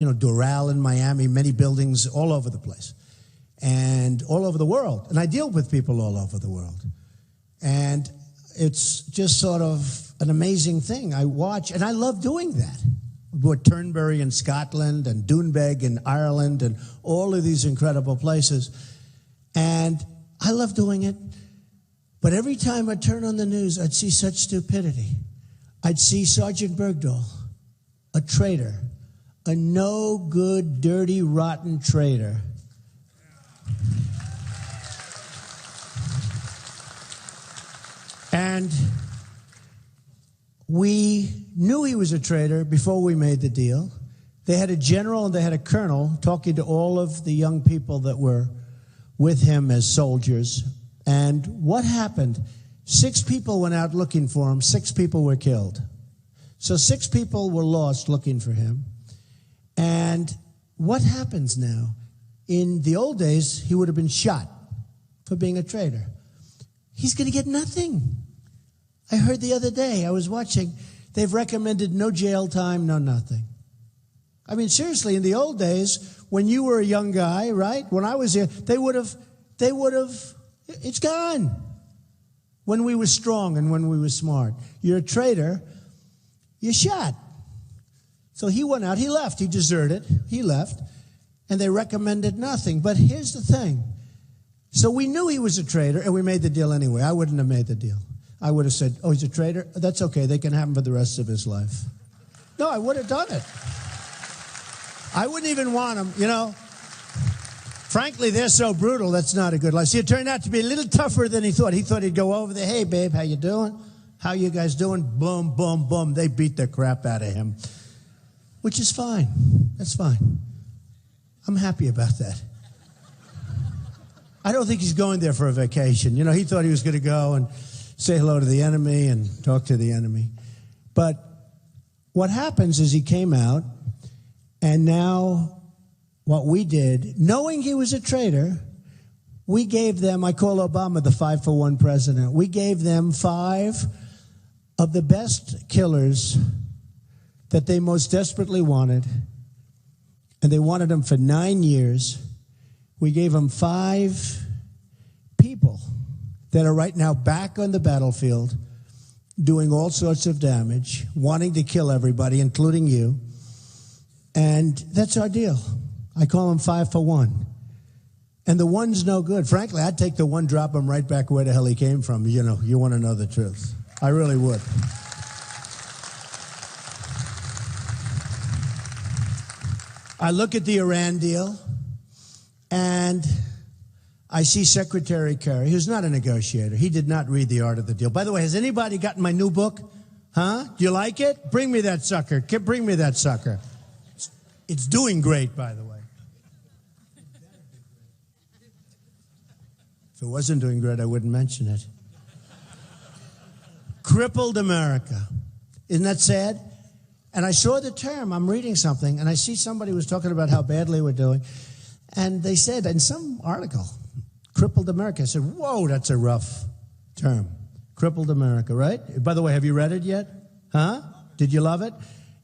Doral in Miami, many buildings all over the place and all over the world. And I deal with people all over the world. And it's just sort of an amazing thing. I watch, and I love doing that. With Turnberry in Scotland and Doonbeg in Ireland and all of these incredible places. And I love doing it. But every time I turn on the news, I'd see such stupidity. I'd see Sergeant Bergdahl, a traitor, a no-good, dirty, rotten traitor. And we knew he was a traitor before we made the deal. They had a general and they had a colonel talking to all of the young people that were with him as soldiers. And what happened? 6 people went out looking for him. 6 people were killed. So 6 people were lost looking for him. And what happens now? In the old days, he would have been shot for being a traitor. He's going to get nothing. I heard the other day, I was watching, they've recommended no jail time, no nothing. I mean, seriously, in the old days, when you were a young guy, right? When I was here, they would have, it's gone. When we were strong and when we were smart. You're a traitor, you're shot. So he went out, he left, he deserted, he left, and they recommended nothing. But here's the thing. So we knew he was a traitor, and we made the deal anyway. I wouldn't have made the deal. I would have said, oh, he's a traitor? That's okay. They can have him for the rest of his life. No, I would have done it. I wouldn't even want him, Frankly, they're so brutal, that's not a good life. See, it turned out to be a little tougher than he thought. He thought he'd go over there, hey, babe, how you doing? How you guys doing? Boom, boom, boom. They beat the crap out of him, which is fine. That's fine. I'm happy about that. I don't think he's going there for a vacation. He thought he was going to go and say hello to the enemy and talk to the enemy. But what happens is he came out, and now what we did, knowing he was a traitor, we gave them, I call Obama the 5-for-1 president, we gave them 5 of the best killers that they most desperately wanted, and they wanted them for 9 years. We gave them 5 people that are right now back on the battlefield doing all sorts of damage, wanting to kill everybody, including you. And that's our deal. I call them 5-for-1. And the one's no good. Frankly, I'd take the one, drop him right back where the hell he came from. You want to know the truth. I really would. I look at the Iran deal, and I see Secretary Kerry, who's not a negotiator. He did not read The Art of the Deal. By the way, has anybody gotten my new book? Huh? Do you like it? Bring me that sucker. Bring me that sucker. It's doing great, by the way. If it wasn't doing great, I wouldn't mention it. Crippled America. Isn't that sad? And I saw the term. I'm reading something, and I see somebody was talking about how badly we're doing. And they said in some article, crippled America. I said, whoa, that's a rough term. Crippled America, right? By the way, have you read it yet? Huh? Did you love it?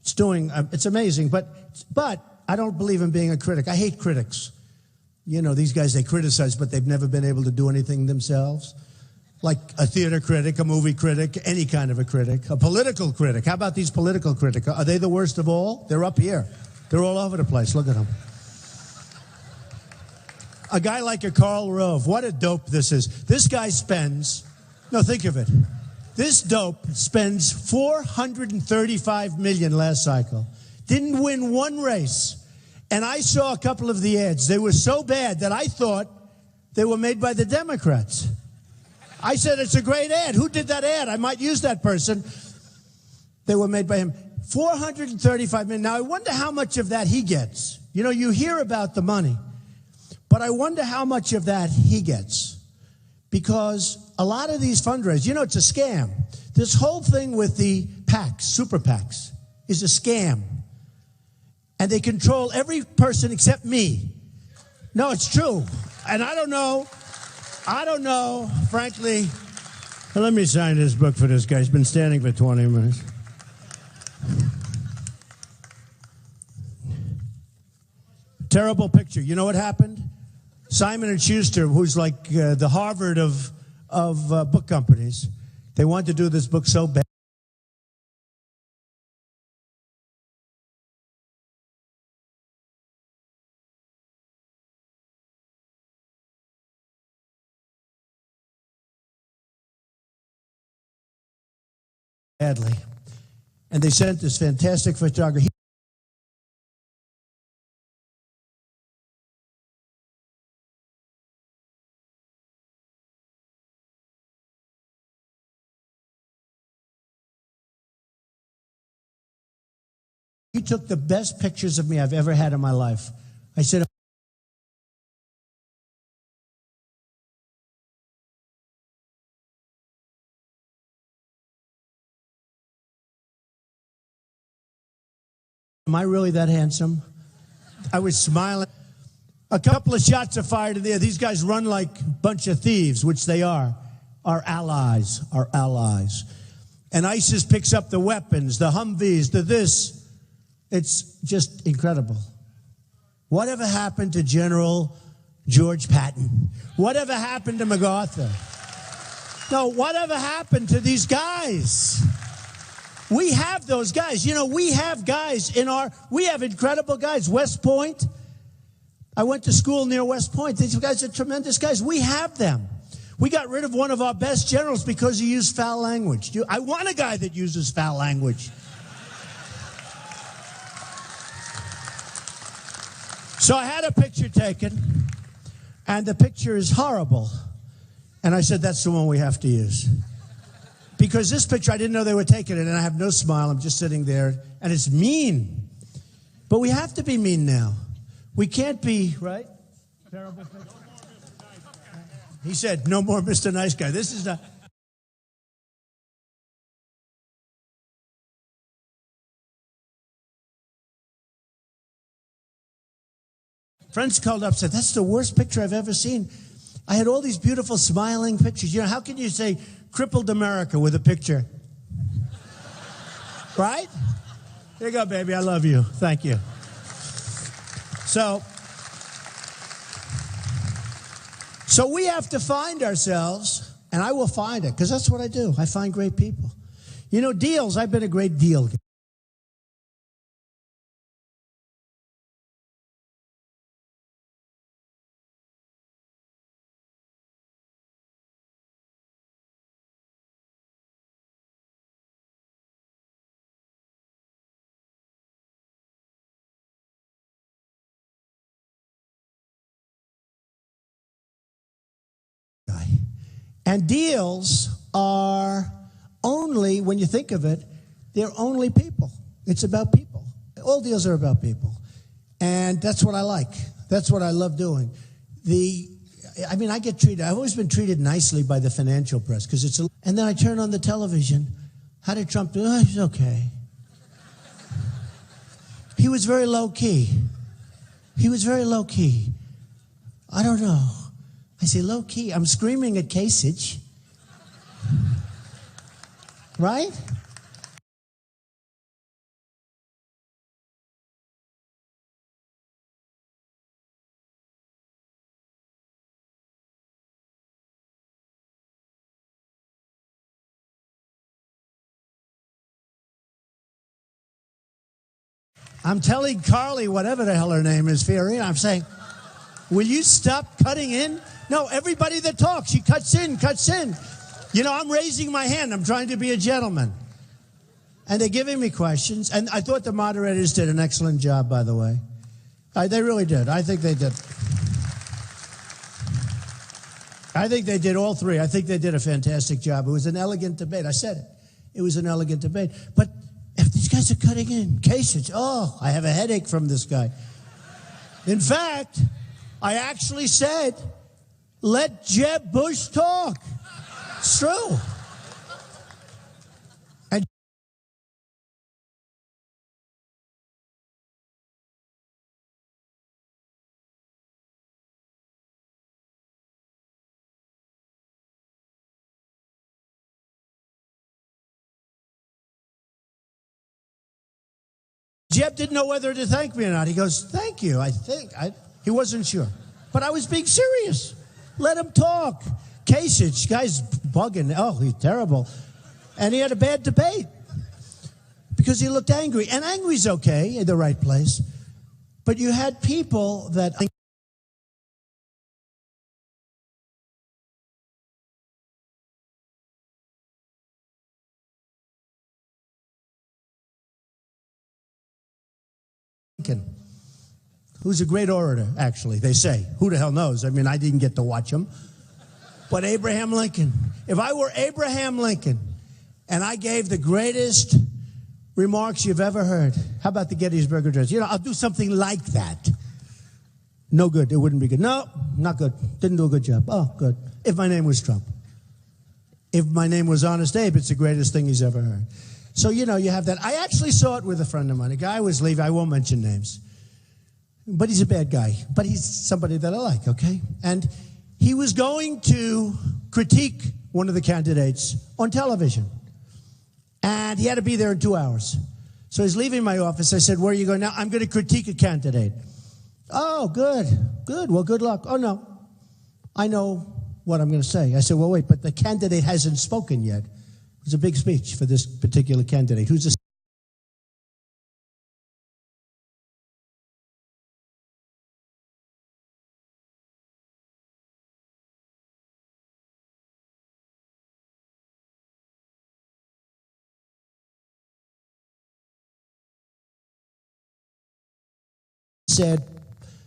It's amazing, but I don't believe in being a critic. I hate critics. These guys, they criticize, but they've never been able to do anything themselves. Like a theater critic, a movie critic, any kind of a critic, a political critic. How about these political critics? Are they the worst of all? They're up here. They're all over the place. Look at them. A guy like a Karl Rove, what a dope this is. This guy think of it. This dope spends $435 million last cycle. Didn't win one race. And I saw a couple of the ads. They were so bad that I thought they were made by the Democrats. I said, it's a great ad. Who did that ad? I might use that person. They were made by him. $435 million. Now, I wonder how much of that he gets. You hear about the money. But I wonder how much of that he gets. Because a lot of these fundraisers, it's a scam. This whole thing with the PACs, super PACs, is a scam. And they control every person except me. No, it's true. And I don't know, frankly. Let me sign this book for this guy. He's been standing for 20 minutes. Terrible picture. You know what happened? Simon & Schuster, who's like the Harvard of book companies, they wanted to do this book so bad. Badly. And they sent this fantastic photographer. He took the best pictures of me I've ever had in my life. I said, am I really that handsome? I was smiling. A couple of shots are fired in the air. These guys run like a bunch of thieves, which they are. Our allies, our allies. And ISIS picks up the weapons, the Humvees, the this. It's just incredible. Whatever happened to General George Patton? Whatever happened to MacArthur? No, whatever happened to these guys? We have those guys. You know, we have guys we have incredible guys. West Point. I went to school near West Point. These guys are tremendous guys. We have them. We got rid of one of our best generals because he used foul language. I want a guy that uses foul language. So I had a picture taken, and the picture is horrible. And I said, that's the one we have to use. Because this picture, I didn't know they were taking it, and I have no smile. I'm just sitting there, and it's mean. But we have to be mean now. We can't be, right? Terrible picture. He said, no more Mr. Nice Guy. This is not... Friends called up and said, that's the worst picture I've ever seen. I had all these beautiful smiling pictures. You know, how can you say crippled America with a picture? Right? Here you go, baby. I love you. Thank you. So we have to find ourselves, and I will find it, because that's what I do. I find great people. You know, deals, I've been a great deal guy. And deals are only, when you think of it, they're only people. It's about people. All deals are about people. And that's what I like. That's what I love doing. I get treated, I've always been treated nicely by the financial press, because and then I turn on the television. How did Trump do? Oh, he's okay. He was very low key. He was very low key. I don't know. I say, low key, I'm screaming at Kasich. Right? I'm telling Carly, whatever the hell her name is, Fiorina, I'm saying, will you stop cutting in? No, everybody that talks, she cuts in, cuts in. You know, I'm raising my hand. I'm trying to be a gentleman. And they're giving me questions. And I thought the moderators did an excellent job, by the way. They really did. I think they did. I think they did, all three. I think they did a fantastic job. It was an elegant debate. I said it. It was an elegant debate. But if these guys are cutting in, Kasich, oh, I have a headache from this guy. In fact, I actually said, let Jeb Bush talk. It's true. And Jeb didn't know whether to thank me or not. He goes, thank you, he wasn't sure. But I was being serious. Let him talk. Kasich, guy's bugging. Oh, he's terrible. And he had a bad debate because he looked angry. And angry's okay in the right place. But you had people that... who's a great orator, actually, they say. Who the hell knows? I mean, I didn't get to watch him. But Abraham Lincoln. If I were Abraham Lincoln and I gave the greatest remarks you've ever heard, how about the Gettysburg Address? You know, I'll do something like that. No good. It wouldn't be good. No, not good. Didn't do a good job. Oh, good. If my name was Trump. If my name was Honest Abe, it's the greatest thing he's ever heard. So, you know, you have that. I actually saw it with a friend of mine. A guy was leaving. I won't mention names. But he's a bad guy. But he's somebody that I like, okay? And he was going to critique one of the candidates on television. And he had to be there in 2 hours. So he's leaving my office. I said, where are you going now? I'm going to critique a candidate. Oh, good. Good. Well, good luck. Oh, no. I know what I'm going to say. I said, well, wait, but the candidate hasn't spoken yet. It was a big speech for this particular candidate. Who's a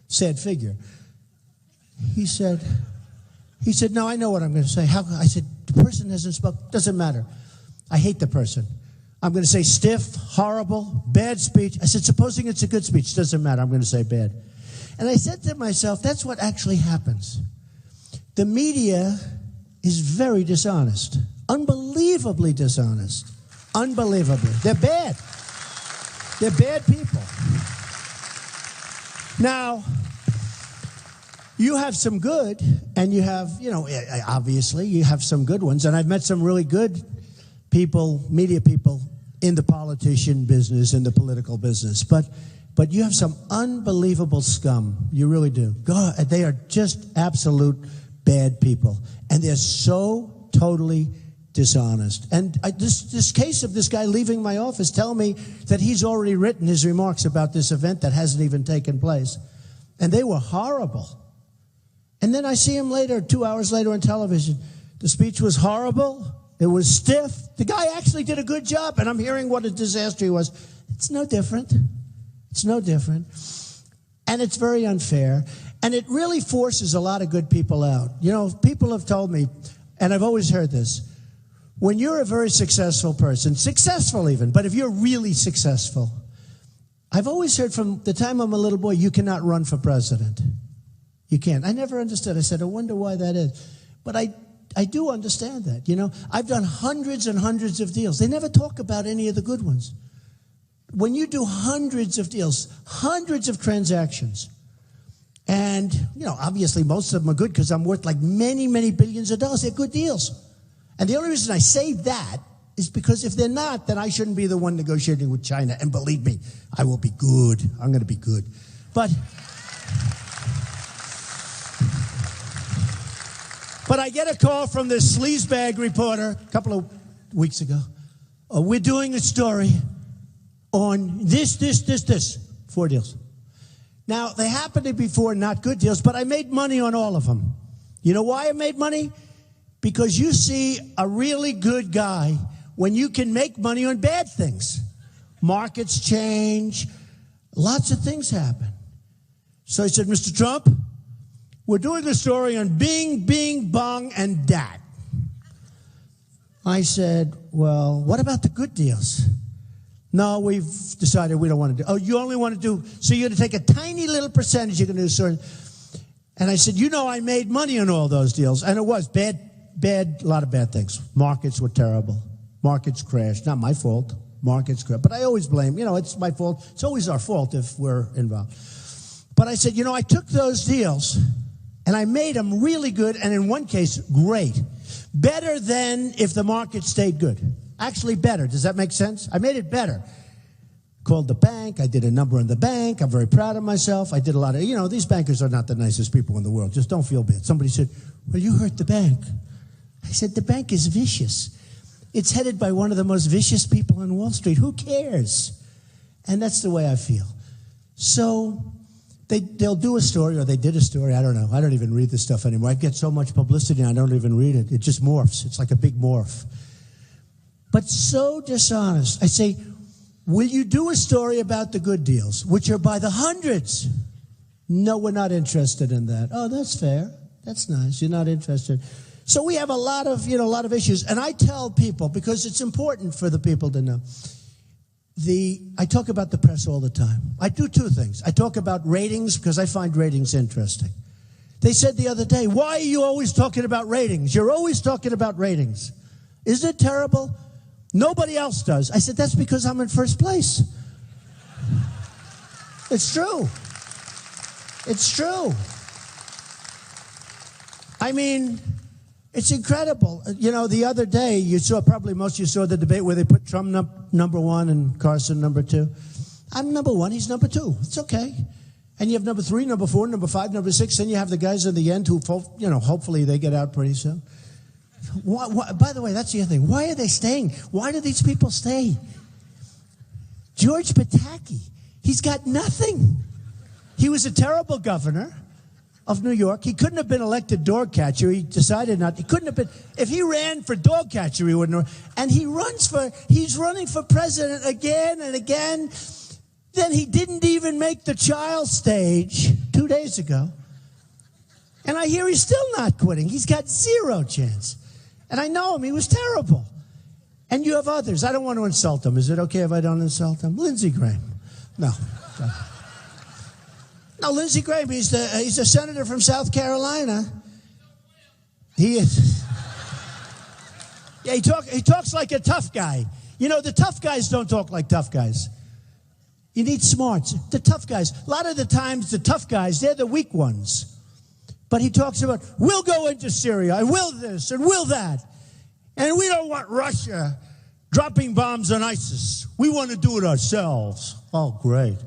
sad figure. He said, no, I know what I'm going to say. I said, the person hasn't spoken. Doesn't matter. I hate the person. I'm going to say stiff, horrible, bad speech. I said, supposing it's a good speech. Doesn't matter. I'm going to say bad. And I said to myself, that's what actually happens. The media is very dishonest. Unbelievably dishonest. Unbelievably. They're bad. They're bad people. Now, you have some good, and you have, you know, obviously, you have some good ones. And I've met some really good people, media people, in the politician business, in the political business. But you have some unbelievable scum. You really do. God, they are just absolute bad people. And they're so totally dishonest. And this case of this guy leaving my office telling me that he's already written his remarks about this event that hasn't even taken place. And they were horrible. And then I see him later, 2 hours later on television. The speech was horrible. It was stiff. The guy actually did a good job, and I'm hearing what a disaster he was. It's no different. It's no different. And it's very unfair. And it really forces a lot of good people out. You know, people have told me, and I've always heard this, when you're a very successful person, successful even, but if you're really successful, I've always heard from the time I'm a little boy, you cannot run for president. You can't. I never understood. I said, I wonder why that is. But I do understand that, you know. I've done hundreds and hundreds of deals. They never talk about any of the good ones. When you do hundreds of deals, hundreds of transactions, and, you know, obviously most of them are good because I'm worth like many, many billions of dollars. They're good deals. And the only reason I say that is because if they're not, then I shouldn't be the one negotiating with China. And believe me, I will be good. I'm going to be good. But I get a call from this sleazebag reporter a couple of weeks ago. We're doing a story on this. 4 deals. Now, they happen to be 4 not good deals, but I made money on all of them. You know why I made money? Because you see a really good guy when you can make money on bad things. Markets change. Lots of things happen. So I said, Mr. Trump, we're doing a story on Bing, Bing, Bong, and Dat. I said, well, what about the good deals? No, we've decided we don't want to do. Oh, you only want to do, so you're going to take a tiny little percentage, you're going to do a story. And I said, you know, I made money on all those deals. And it was bad, a lot of bad things. Markets were terrible. Markets crashed. Not my fault. Markets crashed. But I always blame, you know, it's my fault. It's always our fault if we're involved. But I said, you know, I took those deals and I made them really good, and in one case, great. Better than if the market stayed good. Actually better. Does that make sense? I made it better. called the bank. I did a number in the bank. I'm very proud of myself. I did a lot of, these bankers are not the nicest people in the world. Just don't feel bad. Somebody said, well, you hurt the bank. I said, the bank is vicious. It's headed by one of the most vicious people on Wall Street. Who cares? And that's the way I feel. So they'll do a story, or they did a story. I don't know. I don't even read this stuff anymore. I get so much publicity, I don't even read it. It just morphs. It's like a big morph. But so dishonest. I say, will you do a story about the good deals, which are by the hundreds? No, we're not interested in that. Oh, that's fair. That's nice. You're not interested. So we have a lot of issues. And I tell people, because it's important for the people to know, I talk about the press all the time. I do two things. I talk about ratings because I find ratings interesting. They said the other day, why are you always talking about ratings? You're always talking about ratings. Isn't it terrible? Nobody else does. I said, that's because I'm in first place. It's true. It's true. I mean, it's incredible. The other day, most of you saw the debate where they put Trump number one and Carson number two. I'm number one, he's number two. It's okay. And you have number three, number four, number five, number six. Then you have the guys in the end who, hopefully they get out pretty soon. By the way, that's the other thing. Why are they staying? Why do these people stay? George Pataki, he's got nothing. He was a terrible governor of New York. He couldn't have been elected dog catcher. He decided not. He couldn't have been. If he ran for dog catcher, he wouldn't have. And he's running for president again and again. Then he didn't even make the child stage 2 days ago. And I hear he's still not quitting. He's got zero chance. And I know him. He was terrible. And you have others. I don't want to insult them. Is it okay if I don't insult them? Lindsey Graham. No. No, Lindsey Graham, he's a senator from South Carolina. He is. Yeah, he talks like a tough guy. The tough guys don't talk like tough guys. You need smarts. The tough guys. A lot of the times, the tough guys, they're the weak ones. But he talks about, we'll go into Syria, and will this, and will that. And we don't want Russia dropping bombs on ISIS. We want to do it ourselves. Oh, great.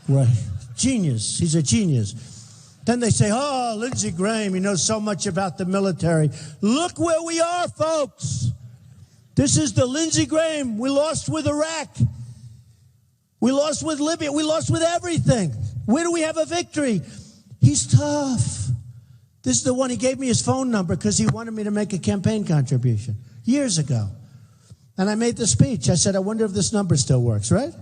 Great. Genius. He's a genius. Then they say, oh, Lindsey Graham, he knows so much about the military. Look where we are, folks. This is the Lindsey Graham. We lost with Iraq. We lost with Libya. We lost with everything. Where do we have a victory? He's tough. This is the one, he gave me his phone number because he wanted me to make a campaign contribution years ago. And I made the speech. I said, I wonder if this number still works, right?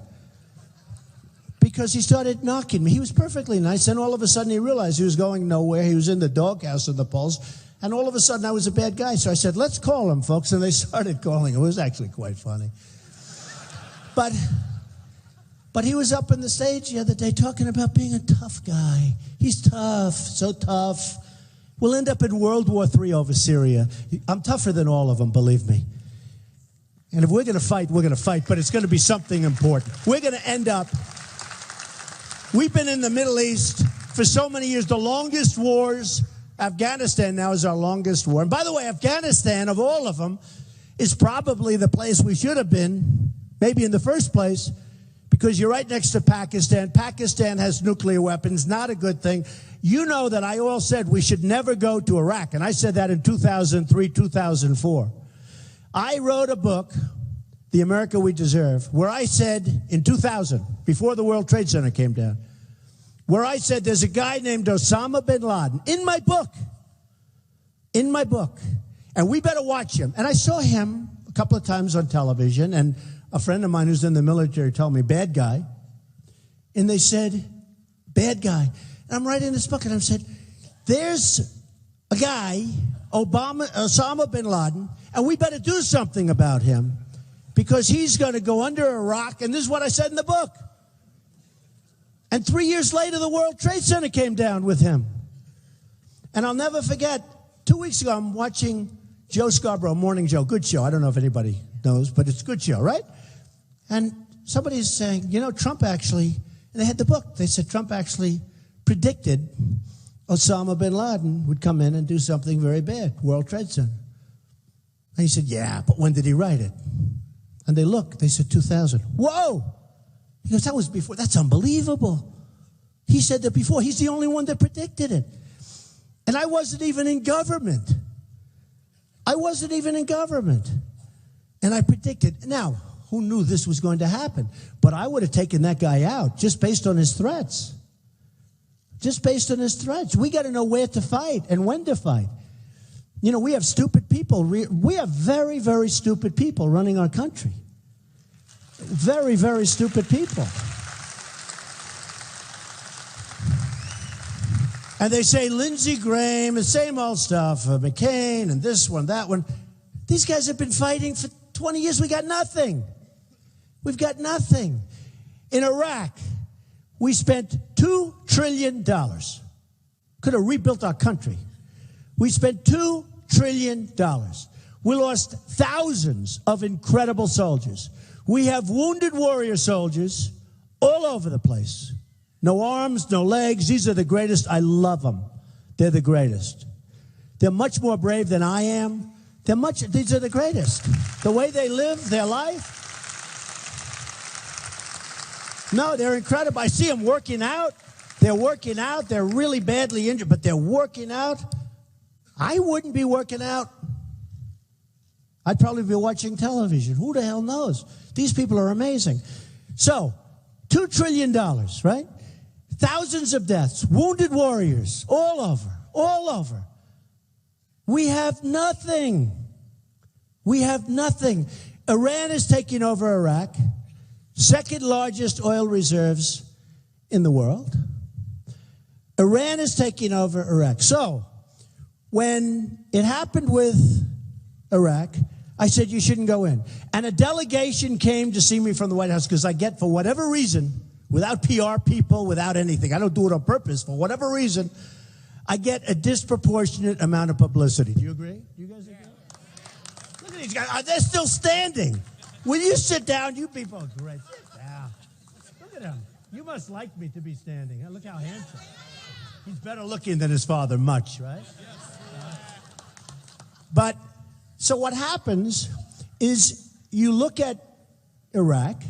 Because he started knocking me. He was perfectly nice. And all of a sudden he realized he was going nowhere. He was in the doghouse of the polls. And all of a sudden I was a bad guy. So I said, let's call him, folks. And they started calling him. It was actually quite funny. But he was up on the stage the other day talking about being a tough guy. He's tough, so tough. We'll end up in World War III over Syria. I'm tougher than all of them, believe me. And if we're going to fight, we're going to fight. But it's going to be something important. We're going to end up... We've been in the Middle East for so many years, the longest wars. Afghanistan now is our longest war. And by the way, Afghanistan, of all of them, is probably the place we should have been, maybe in the first place, because you're right next to Pakistan. Pakistan has nuclear weapons, not a good thing. You know that I all said we should never go to Iraq, and I said that in 2003, 2004. I wrote a book, The America We Deserve, where I said in 2000, before the World Trade Center came down, where I said there's a guy named Osama bin Laden in my book, and we better watch him. And I saw him a couple of times on television, and a friend of mine who's in the military told me, bad guy. And they said, bad guy. And I'm writing this book, and I said, there's a guy, Osama bin Laden, and we better do something about him because he's going to go under Iraq, and this is what I said in the book. And 3 years later, the World Trade Center came down with him. And I'll never forget, 2 weeks ago, I'm watching Joe Scarborough, Morning Joe, good show. I don't know if anybody knows, but it's a good show, right? And somebody's saying, Trump actually, and they had the book, they said Trump actually predicted Osama bin Laden would come in and do something very bad, World Trade Center. And he said, yeah, but when did he write it? And they looked, they said 2000. Whoa! He goes, that was before. That's unbelievable. He said that before. He's the only one that predicted it. And I wasn't even in government. I wasn't even in government. And I predicted. Now, who knew this was going to happen? But I would have taken that guy out just based on his threats. Just based on his threats. We got to know where to fight and when to fight. You know, we have stupid people. We have very, very stupid people running our country. Very, very stupid people. And they say Lindsey Graham, the same old stuff, McCain and this one, that one. These guys have been fighting for 20 years. We got nothing. We've got nothing. In Iraq, we spent $2 trillion. Could have rebuilt our country. We spent $2 trillion. We lost thousands of incredible soldiers. We have wounded warrior soldiers all over the place. No arms, no legs. These are the greatest. I love them. They're the greatest. They're much more brave than I am. These are the greatest. The way they live their life. No, they're incredible. I see them working out. They're working out. They're really badly injured, but they're working out. I wouldn't be working out. I'd probably be watching television. Who the hell knows? These people are amazing. So, $2 trillion, right? Thousands of deaths, wounded warriors, all over. We have nothing. We have nothing. Iran is taking over Iraq, second largest oil reserves in the world. Iran is taking over Iraq. So, when it happened with Iraq, I said you shouldn't go in. And a delegation came to see me from the White House because I get, for whatever reason, without PR people, without anything, I don't do it on purpose, for whatever reason, I get a disproportionate amount of publicity. Do you agree? Do you guys agree? Look at these guys. They're still standing. Will you sit down? You people are great. Sit down. Look at him. You must like me to be standing. Look how handsome. He's better looking than his father, much, right? But, so what happens is you look at Iraq,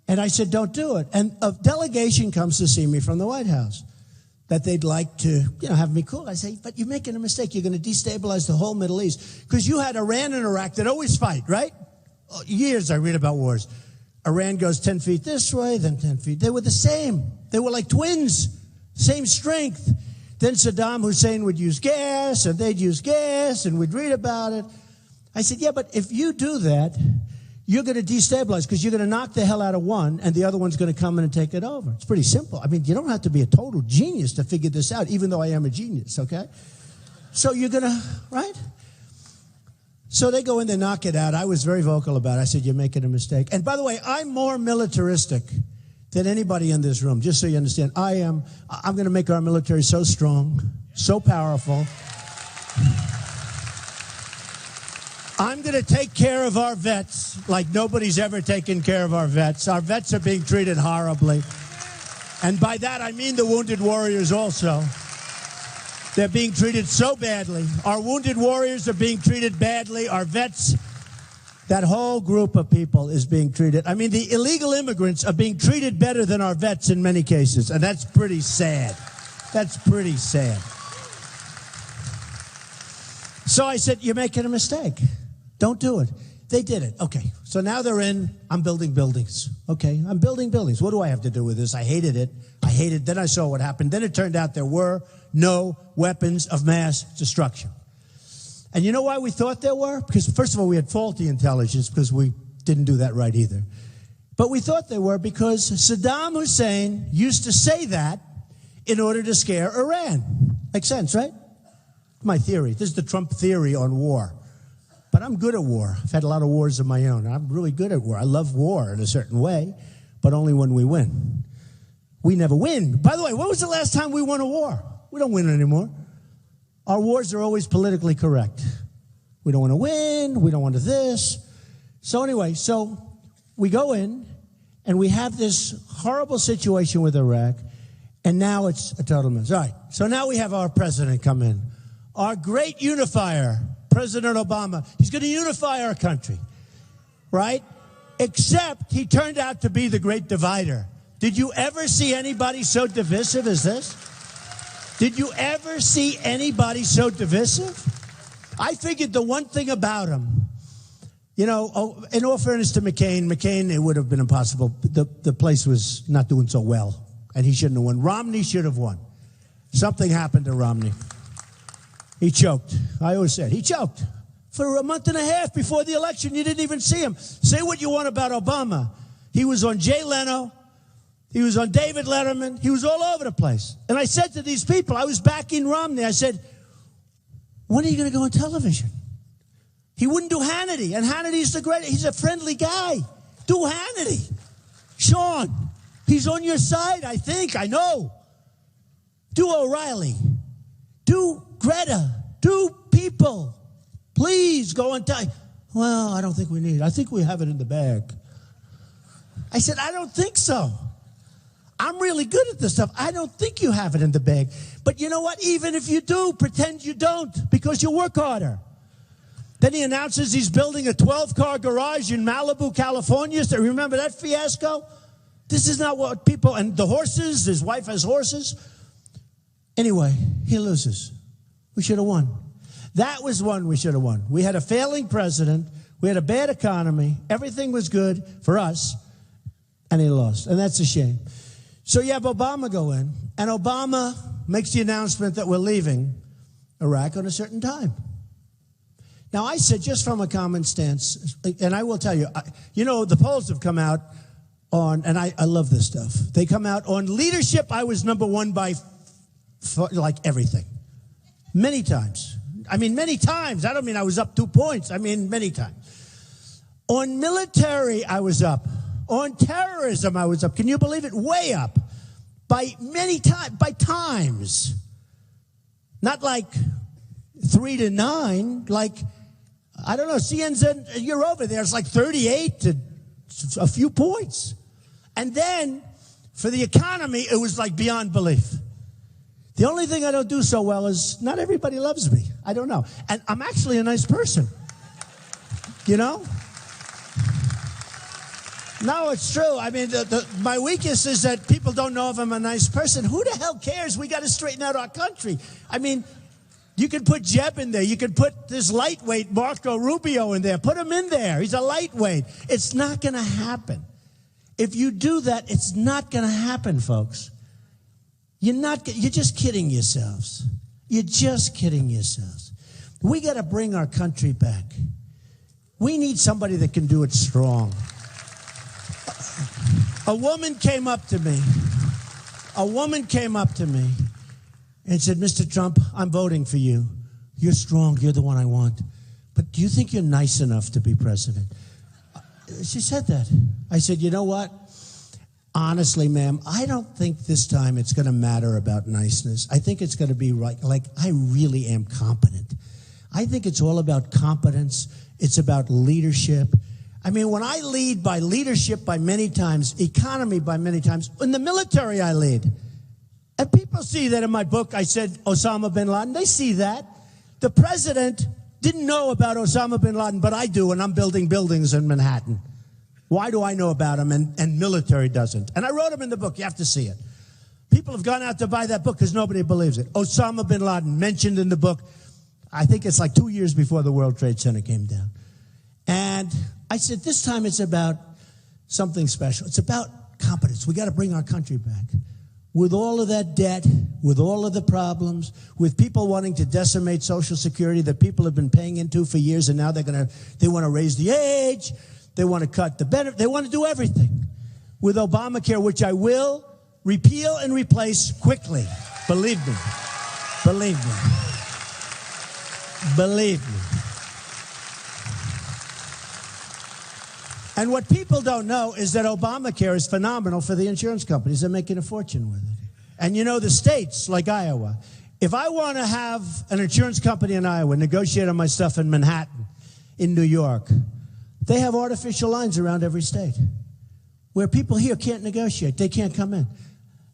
and I said, don't do it. And a delegation comes to see me from the White House that they'd like to, have me cool. I say, but you're making a mistake. You're going to destabilize the whole Middle East. Because you had Iran and Iraq that always fight, right? Years I read about wars. Iran goes 10 feet this way, then 10 feet. They were the same. They were like twins, same strength. Then Saddam Hussein would use gas, and they'd use gas, and we'd read about it. I said, yeah, but if you do that, you're going to destabilize because you're going to knock the hell out of one, and the other one's going to come in and take it over. It's pretty simple. I mean, you don't have to be a total genius to figure this out, even though I am a genius, okay? So you're going to, right? So they go in, they knock it out. I was very vocal about it. I said, you're making a mistake. And by the way, I'm more militaristic than anybody in this room, just so you understand. I'm going to make our military so strong, so powerful. I'm going to take care of our vets like nobody's ever taken care of our vets. Our vets are being treated horribly. And by that, I mean the wounded warriors also. They're being treated so badly. Our wounded warriors are being treated badly. Our vets, that whole group of people is being treated. I mean, the illegal immigrants are being treated better than our vets in many cases. And that's pretty sad. That's pretty sad. So I said, you're making a mistake. Don't do it. They did it. Okay. So now they're in. I'm building buildings. Okay. I'm building buildings. What do I have to do with this? I hated it. Then I saw what happened. Then it turned out there were no weapons of mass destruction. And you know why we thought there were? Because, first of all, we had faulty intelligence because we didn't do that right either. But we thought there were because Saddam Hussein used to say that in order to scare Iran. Makes sense, right? My theory. This is the Trump theory on war. But I'm good at war. I've had a lot of wars of my own. I'm really good at war. I love war in a certain way, but only when we win. We never win. By the way, when was the last time we won a war? We don't win anymore. Our wars are always politically correct. We don't want to win. We don't want to this. So anyway, so we go in, and we have this horrible situation with Iraq, and now it's a total mess. All right, so now we have our president come in. Our great unifier, President Obama. He's going to unify our country, right? Except he turned out to be the great divider. Did you ever see anybody so divisive as this? Did you ever see anybody so divisive? I figured the one thing about him, in all fairness to McCain, it would have been impossible. The place was not doing so well, and he shouldn't have won. Romney should have won. Something happened to Romney. He choked. I always said, he choked. For a month and a half before the election, you didn't even see him. Say what you want about Obama. He was on Jay Leno. He was on David Letterman. He was all over the place. And I said to these people, I was backing Romney. I said, when are you going to go on television? He wouldn't do Hannity. And Hannity's the great. He's a friendly guy. Do Hannity. Sean, he's on your side, I think. I know. Do O'Reilly. Do Greta. Do people. Please go on time. Well, I don't think we need it. I think we have it in the bag. I said, I don't think so. I'm really good at this stuff. I don't think you have it in the bag. But you know what? Even if you do, pretend you don't, because you work harder. Then he announces he's building a 12-car garage in Malibu, California. So remember that fiasco? This is not what people, and the horses, his wife has horses. Anyway, he loses. We should have won. That was one we should have won. We had a failing president. We had a bad economy. Everything was good for us, and he lost. And that's a shame. So you have Obama go in, and Obama makes the announcement that we're leaving Iraq on a certain time. Now, I said, just from a common stance, and I will tell you, the polls have come out on, and I love this stuff. They come out on leadership. I was number one by, like, everything. Many times. I mean, many times. I don't mean I was up 2 points. I mean, many times. On military, I was up. On terrorism, I was up. Can you believe it? Way up. By many times. By times. Not like 3-9. Like, I don't know, CNZ, you're over there. It's like 38 to a few points. And then, for the economy, it was like beyond belief. The only thing I don't do so well is not everybody loves me. I don't know. And I'm actually a nice person. You know? No, it's true. I mean, my weakness is that people don't know if I'm a nice person. Who the hell cares? We got to straighten out our country. I mean, you can put Jeb in there. You can put this lightweight Marco Rubio in there. Put him in there. He's a lightweight. It's not going to happen. If you do that, it's not going to happen, folks. You're just kidding yourselves. You're just kidding yourselves. We got to bring our country back. We need somebody that can do it strong. A woman came up to me. And said, Mr. Trump, I'm voting for you. You're strong. You're the one I want. But do you think you're nice enough to be president? She said that. I said, you know what? Honestly, ma'am, I don't think this time it's going to matter about niceness. I think it's going to be like I really am competent. I think it's all about competence. It's about leadership. I mean, when I lead by leadership by many times, economy by many times, in the military I lead. And people see that in my book. I said Osama bin Laden. They see that. The president didn't know about Osama bin Laden, but I do, and I'm building buildings in Manhattan. Why do I know about him and military doesn't? And I wrote him in the book. You have to see it. People have gone out to buy that book because nobody believes it. Osama bin Laden, mentioned in the book. I think it's like 2 years before the World Trade Center came down. And I said, this time it's about something special. It's about competence. We got to bring our country back. With all of that debt, with all of the problems, with people wanting to decimate Social Security that people have been paying into for years, and now they want to raise the age, they want to cut the benefit, they want to do everything. With Obamacare, which I will repeal and replace quickly. Believe me. Believe me. Believe me. And what people don't know is that Obamacare is phenomenal for the insurance companies. They're making a fortune with it. And you know, the states like Iowa, if I want to have an insurance company in Iowa negotiate on my stuff in Manhattan, in New York, they have artificial lines around every state where people here can't negotiate. They can't come in.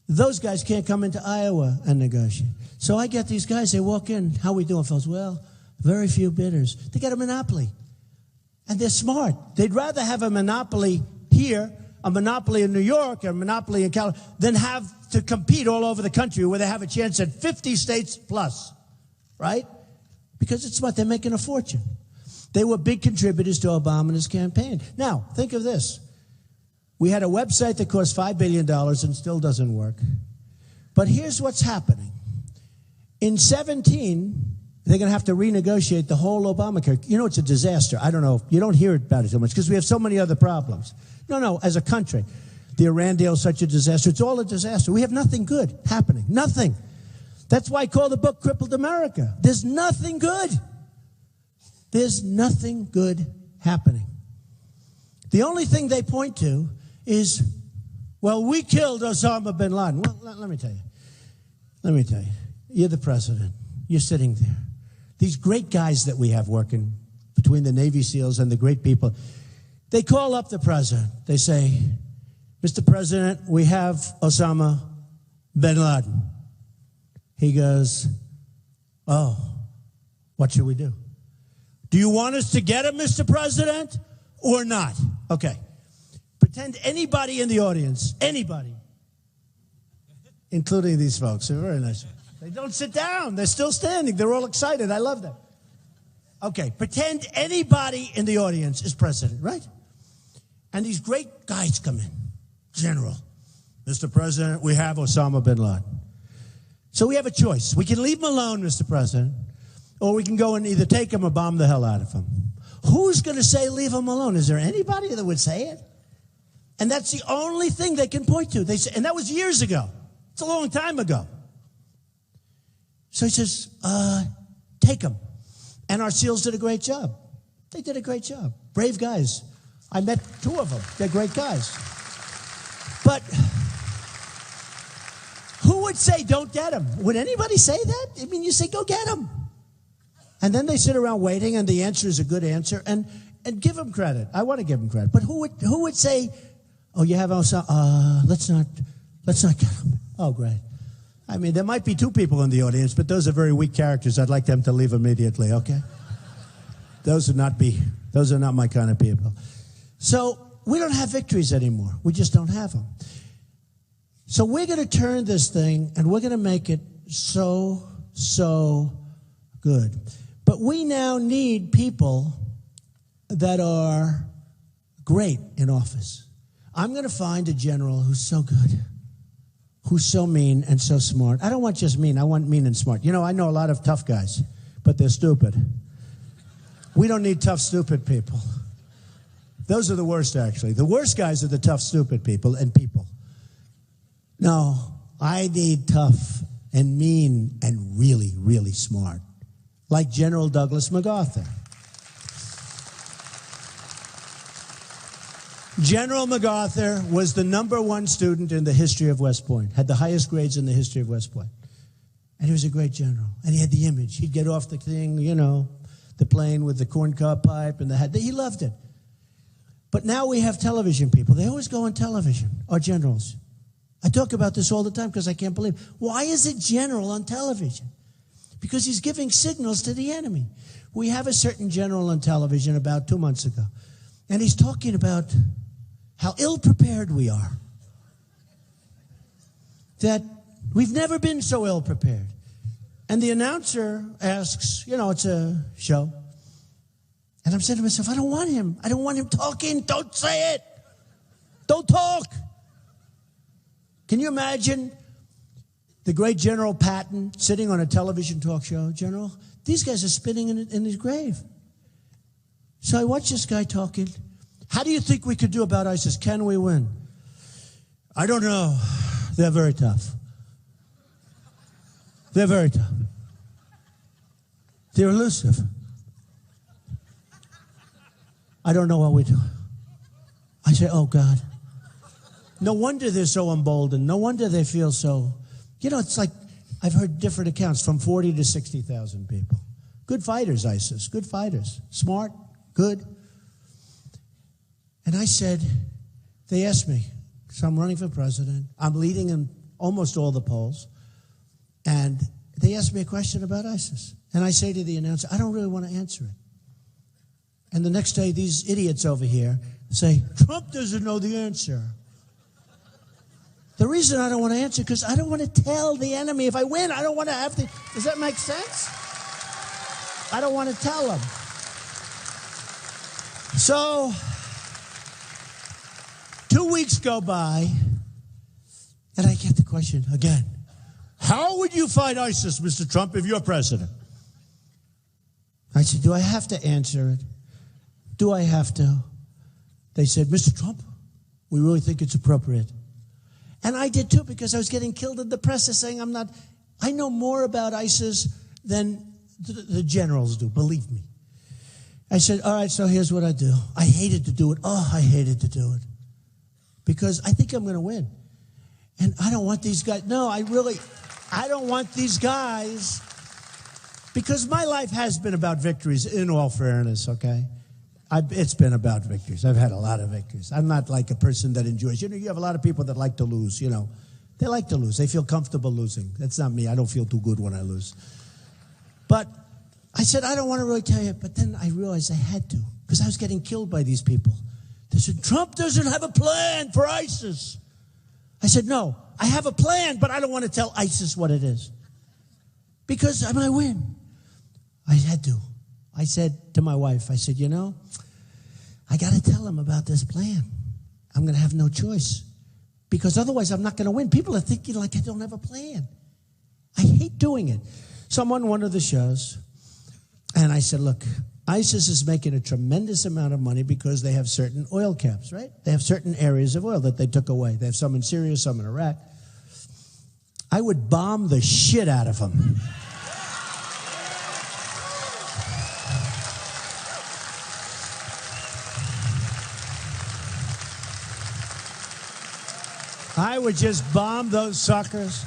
Those guys can't come into Iowa and negotiate. So I get these guys, they walk in, how we doing, fellas? Well, very few bidders. They got a monopoly. And they're smart. They'd rather have a monopoly here, a monopoly in New York, a monopoly in California, than have to compete all over the country where they have a chance at 50 states plus, right? Because it's smart. They're making a fortune. They were big contributors to Obama and his campaign. Now, think of this. We had a website that cost $5 billion and still doesn't work. But here's what's happening. In 17, they're going to have to renegotiate the whole Obamacare. You know, it's a disaster. I don't know. You don't hear about it so much because we have so many other problems. No, as a country. The Iran deal is such a disaster. It's all a disaster. We have nothing good happening. Nothing. That's why I call the book Crippled America. There's nothing good. There's nothing good happening. The only thing they point to is, well, we killed Osama bin Laden. Well, let me tell you. Let me tell you. You're the president. You're sitting there. These great guys that we have working between the Navy SEALs and the great people, they call up the president. They say, Mr. President, we have Osama bin Laden. He goes, oh, what should we do? Do you want us to get him, Mr. President, or not? Okay. Pretend anybody in the audience, anybody, including these folks, they're very nice. They don't sit down. They're still standing. They're all excited. I love them. Okay, pretend anybody in the audience is president, right? And these great guys come in. General, Mr. President, we have Osama bin Laden. So we have a choice. We can leave him alone, Mr. President, or we can go and either take him or bomb the hell out of him. Who's going to say leave him alone? Is there anybody that would say it? And that's the only thing they can point to. They say, and that was years ago. It's a long time ago. So he says, take him. And our SEALs did a great job. They did a great job. Brave guys. I met two of them. They're great guys. But who would say don't get him? Would anybody say that? I mean, you say go get him. And then they sit around waiting, and the answer is a good answer. And give him credit. I want to give him credit. But who would say, oh, you have Osama? Let's not get him. Oh, great. I mean, there might be two people in the audience, but those are very weak characters. I'd like them to leave immediately, okay? Those are not my kind of people. So we don't have victories anymore. We just don't have them. So we're going to turn this thing, and we're going to make it so good. But we now need people that are great in office. I'm going to find a general who's so good, who's so mean and so smart. I don't want just mean. I want mean and smart. You know, I know a lot of tough guys, but they're stupid. We don't need tough, stupid people. Those are the worst, actually. The worst guys are the tough, stupid people and people. No, I need tough and mean and really, really smart, like General Douglas MacArthur. General MacArthur was the #1 student in the history of West Point, had the highest grades in the history of West Point. And he was a great general. And he had the image. He'd get off the thing, you know, the plane with the corncob pipe and the hat. He loved it. But now we have television people. They always go on television, our generals. I talk about this all the time because I can't believe. Why is a general on television? Because he's giving signals to the enemy. We have a certain general on television about 2 months ago. And he's talking about how ill-prepared we are. That we've never been so ill-prepared. And the announcer asks, you know, it's a show. And I'm saying to myself, I don't want him. I don't want him talking. Don't say it. Don't talk. Can you imagine the great General Patton sitting on a television talk show? General, these guys are spinning in his grave. So I watch this guy talking. How do you think we could do about ISIS? Can we win? I don't know. They're very tough. They're very tough. They're elusive. I don't know what we do. I say, oh, God. No wonder they're so emboldened. No wonder they feel so. You know, it's like I've heard different accounts from 40 to 60,000 people. Good fighters, ISIS. Good fighters. Smart. Good. And I said, they asked me, so I'm running for president. I'm leading in almost all the polls. And they asked me a question about ISIS. And I say to the announcer, I don't really want to answer it. And the next day, these idiots over here say, Trump doesn't know the answer. The reason I don't want to answer, because I don't want to tell the enemy. If I win, I don't want to have to. Does that make sense? I don't want to tell them. So, 2 weeks go by, and I get the question again. How would you fight ISIS, Mr. Trump, if you're president? I said, do I have to answer it? Do I have to? They said, Mr. Trump, we really think it's appropriate. And I did too, because I was getting killed in the press saying I know more about ISIS than the generals do, believe me. I said, all right, so here's what I do. I hated to do it. Oh, I hated to do it. Because I think I'm going to win. And I don't want these guys. No, I don't want these guys. Because my life has been about victories, in all fairness, okay? It's been about victories. I've had a lot of victories. I'm not like a person that enjoys. You have a lot of people that like to lose, They like to lose. They feel comfortable losing. That's not me. I don't feel too good when I lose. But I said, I don't want to really tell you. But then I realized I had to, because I was getting killed by these people. They said, Trump doesn't have a plan for ISIS. I said, no, I have a plan, but I don't want to tell ISIS what it is. Because I might win. I had to. I said to my wife, I said, I got to tell him about this plan. I'm going to have no choice. Because otherwise I'm not going to win. People are thinking like I don't have a plan. I hate doing it. So I'm on one of the shows, and I said, look, ISIS is making a tremendous amount of money because they have certain oil caps, right? They have certain areas of oil that they took away. They have some in Syria, some in Iraq. I would bomb the shit out of them. I would just bomb those suckers.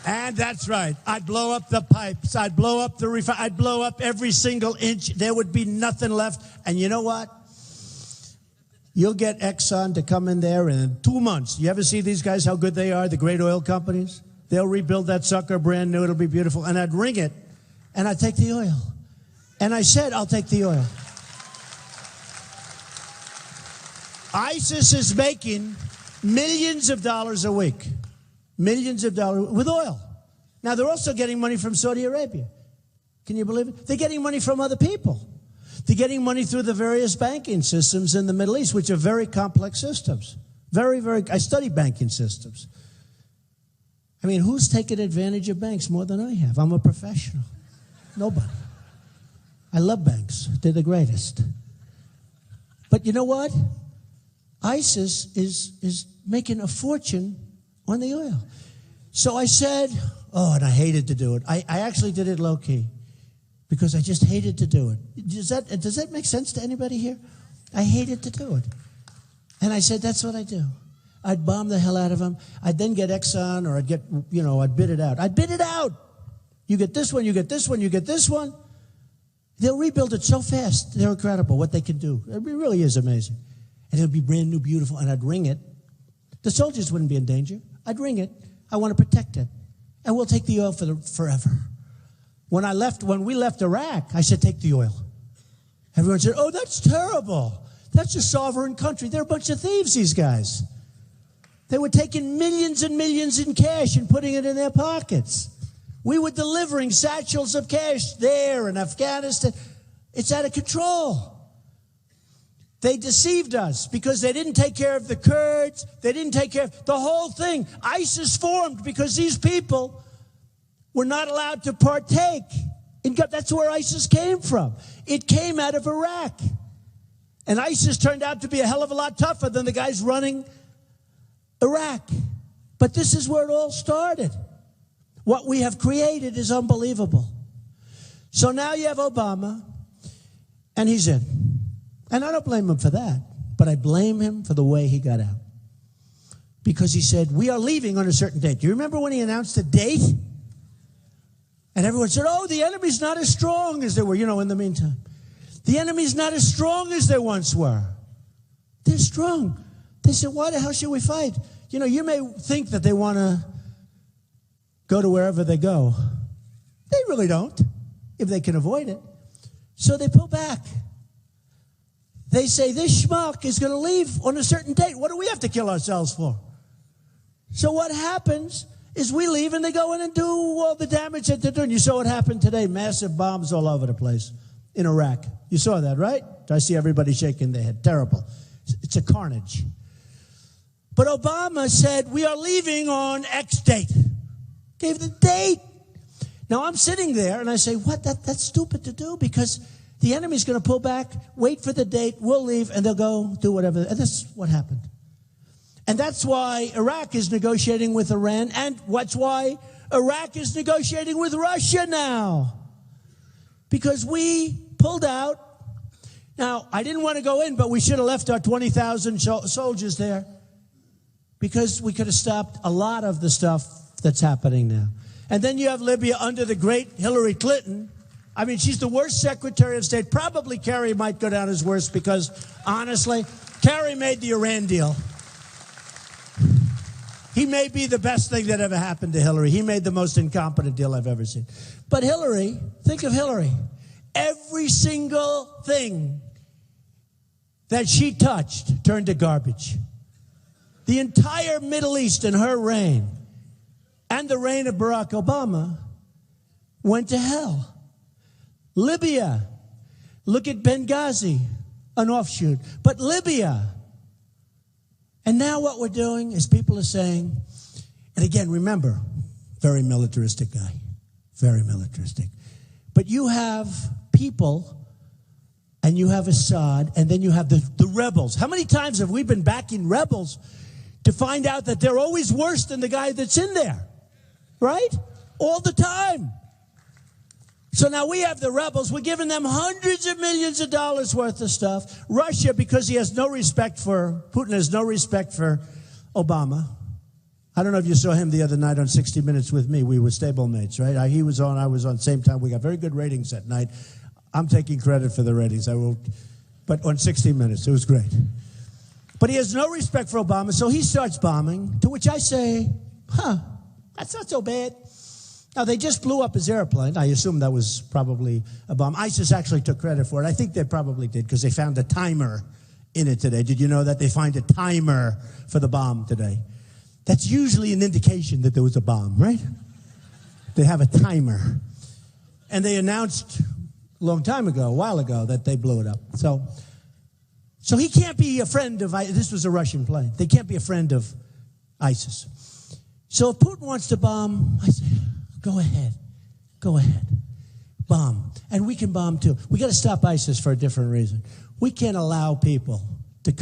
And that's right. I'd blow up the pipes. I'd blow up the I'd blow up every single inch. There would be nothing left. And you know what? You'll get Exxon to come in there in 2 months. You ever see these guys, how good they are, the great oil companies? They'll rebuild that sucker brand new. It'll be beautiful. And I'd ring it, and I'd take the oil. And I said, I'll take the oil. ISIS is making millions of dollars a week. Millions of dollars with oil. Now, they're also getting money from Saudi Arabia. Can you believe it? They're getting money from other people. They're getting money through the various banking systems in the Middle East, which are very complex systems. Very, very, I study banking systems. I mean, who's taken advantage of banks more than I have? I'm a professional. Nobody. I love banks. They're the greatest. But you know what? ISIS is making a fortune on the oil. So I said, and I hated to do it. I actually did it low-key because I just hated to do it. Does that make sense to anybody here? I hated to do it. And I said, that's what I do. I'd bomb the hell out of them. I'd then get Exxon, or I'd get, I'd bid it out. I'd bid it out. You get this one, you get this one, you get this one. They'll rebuild it so fast. They're incredible what they can do. It really is amazing. And it'll be brand new, beautiful, and I'd ring it. The soldiers wouldn't be in danger. I'd ring it. I want to protect it. And we'll take the oil forever. When we left Iraq, I said, take the oil. Everyone said, oh, that's terrible. That's a sovereign country. They're a bunch of thieves, these guys. They were taking millions and millions in cash and putting it in their pockets. We were delivering satchels of cash there in Afghanistan. It's out of control. They deceived us because they didn't take care of the Kurds. They didn't take care of the whole thing. ISIS formed because these people were not allowed to partake in God. That's where ISIS came from. It came out of Iraq. And ISIS turned out to be a hell of a lot tougher than the guys running Iraq. But this is where it all started. What we have created is unbelievable. So now you have Obama, and he's in. And I don't blame him for that, but I blame him for the way he got out. Because he said, we are leaving on a certain date. Do you remember when he announced the date? And everyone said, oh, the enemy's not as strong as they were, in the meantime. The enemy's not as strong as they once were. They're strong. They said, why the hell should we fight? You may think that they want to go to wherever they go. They really don't, if they can avoid it. So they pull back. they say this schmuck is going to leave on a certain date. What do we have to kill ourselves for? So what happens is we leave and they go in and do all the damage that they're doing. You saw what happened today. Massive bombs all over the place in Iraq. You saw that, right? I see everybody shaking their head. Terrible. It's a carnage. But Obama said, we are leaving on X date. Gave the date. Now I'm sitting there and I say, what? That's stupid to do because the enemy's going to pull back, wait for the date, we'll leave, and they'll go do whatever. And that's what happened. And that's why Iraq is negotiating with Iran, and that's why Iraq is negotiating with Russia now. Because we pulled out. Now, I didn't want to go in, but we should have left our 20,000 soldiers there because we could have stopped a lot of the stuff that's happening now. And then you have Libya under the great Hillary Clinton. I mean, she's the worst Secretary of State. Probably Kerry might go down as worst because, honestly, Kerry made the Iran deal. He may be the best thing that ever happened to Hillary. He made the most incompetent deal I've ever seen. But Hillary, think of Hillary. Every single thing that she touched turned to garbage. The entire Middle East in her reign and the reign of Barack Obama went to hell. Libya, look at Benghazi, an offshoot. But Libya, and now what we're doing is people are saying, and again, remember, very militaristic guy, very militaristic. But you have people, and you have Assad, and then you have the rebels. How many times have we been backing rebels to find out that they're always worse than the guy that's in there? Right? All the time. So now we have the rebels. We're giving them hundreds of millions of dollars worth of stuff. Russia, because Putin has no respect for Obama. I don't know if you saw him the other night on 60 Minutes with me. We were stablemates, right? He was on, I was on, same time. We got very good ratings that night. I'm taking credit for the ratings. But on 60 Minutes, it was great. But he has no respect for Obama, so he starts bombing, to which I say, that's not so bad. Now, they just blew up his airplane. I assume that was probably a bomb. ISIS actually took credit for it. I think they probably did because they found a timer in it today. Did you know that they find a timer for the bomb today? That's usually an indication that there was a bomb, right? They have a timer. And they announced a long time ago, a while ago, that they blew it up. So he can't be a friend of ISIS. This was a Russian plane. They can't be a friend of ISIS. So if Putin wants to bomb, I say, go ahead, bomb. And we can bomb too. We got to stop ISIS for a different reason. We can't allow people